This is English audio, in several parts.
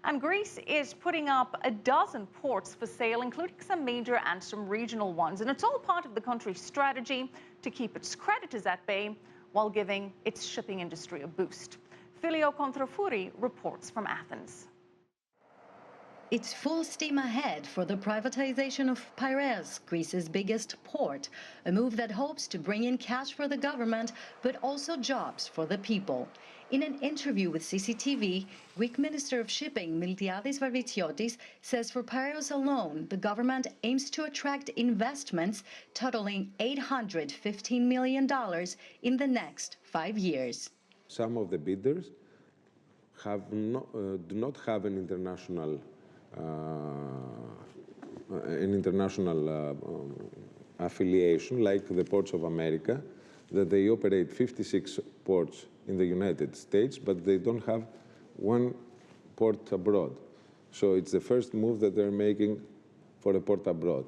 And Greece is putting up a dozen ports for sale, including some major and some regional ones. And it's all part of the country's strategy to keep its creditors at bay while giving its shipping industry a boost. Filio Kontrafouri reports from Athens. It's full steam ahead for the privatization of Piraeus, Greece's biggest port, a move that hopes to bring in cash for the government, but also jobs for the people. In an interview with CCTV, Greek Minister of Shipping Miltiadis Varvitsiotis says for Piraeus alone, the government aims to attract investments totaling $815 million in the next 5 years. Some of the bidders do not have an international affiliation, like the Ports of America, that they operate 56 ports in the United States, but they don't have one port abroad. So it's the first move that they're making for a port abroad.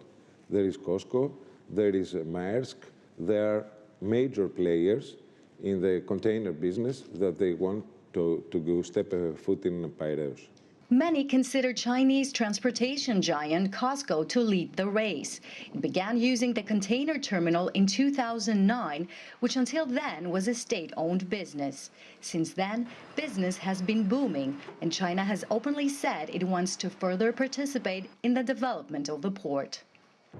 There is COSCO, there is Maersk, there are major players in the container business that they want to go step a foot in Piraeus. Many consider Chinese transportation giant COSCO to lead the race. It began using the container terminal in 2009, which until then was a state-owned business. Since then, business has been booming, and China has openly said it wants to further participate in the development of the port.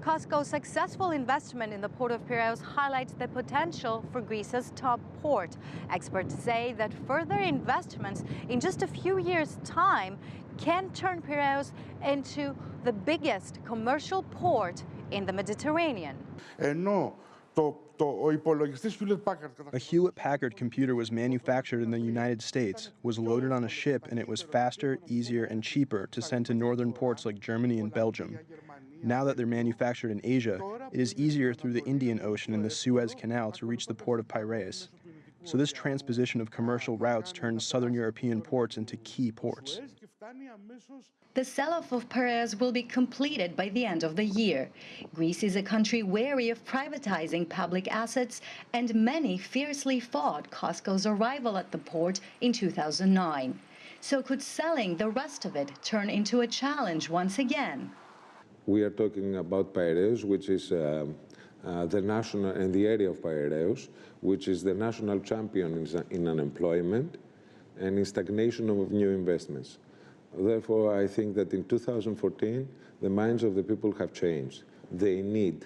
COSCO's successful investment in the port of Piraeus highlights the potential for Greece's top port. Experts say that further investments in just a few years' time can turn Piraeus into the biggest commercial port in the Mediterranean. A Hewlett-Packard computer was manufactured in the United States, was loaded on a ship, and it was faster, easier, and cheaper to send to northern ports like Germany and Belgium. Now that they're manufactured in Asia, it is easier through the Indian Ocean and the Suez Canal to reach the port of Piraeus. So this transposition of commercial routes turns southern European ports into key ports. The sell-off of Piraeus will be completed by the end of the year. Greece is a country wary of privatizing public assets, and many fiercely fought COSCO's arrival at the port in 2009. So could selling the rest of it turn into a challenge once again? We are talking about Piraeus, which is the national, and the area of Piraeus, which is the national champion in unemployment and in stagnation of new investments. Therefore, I think that in 2014, the minds of the people have changed. They need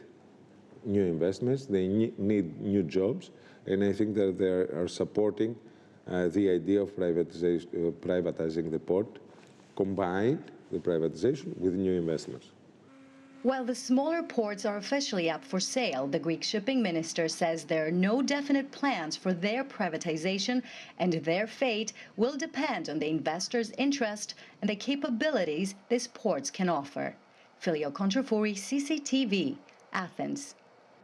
new investments, they need new jobs, and I think that they are supporting the idea of privatizing the port, combined the privatization with new investments. While the smaller ports are officially up for sale, the Greek shipping minister says there are no definite plans for their privatization, and their fate will depend on the investors' interest and the capabilities these ports can offer. Filio Kontrafouri, CCTV, Athens.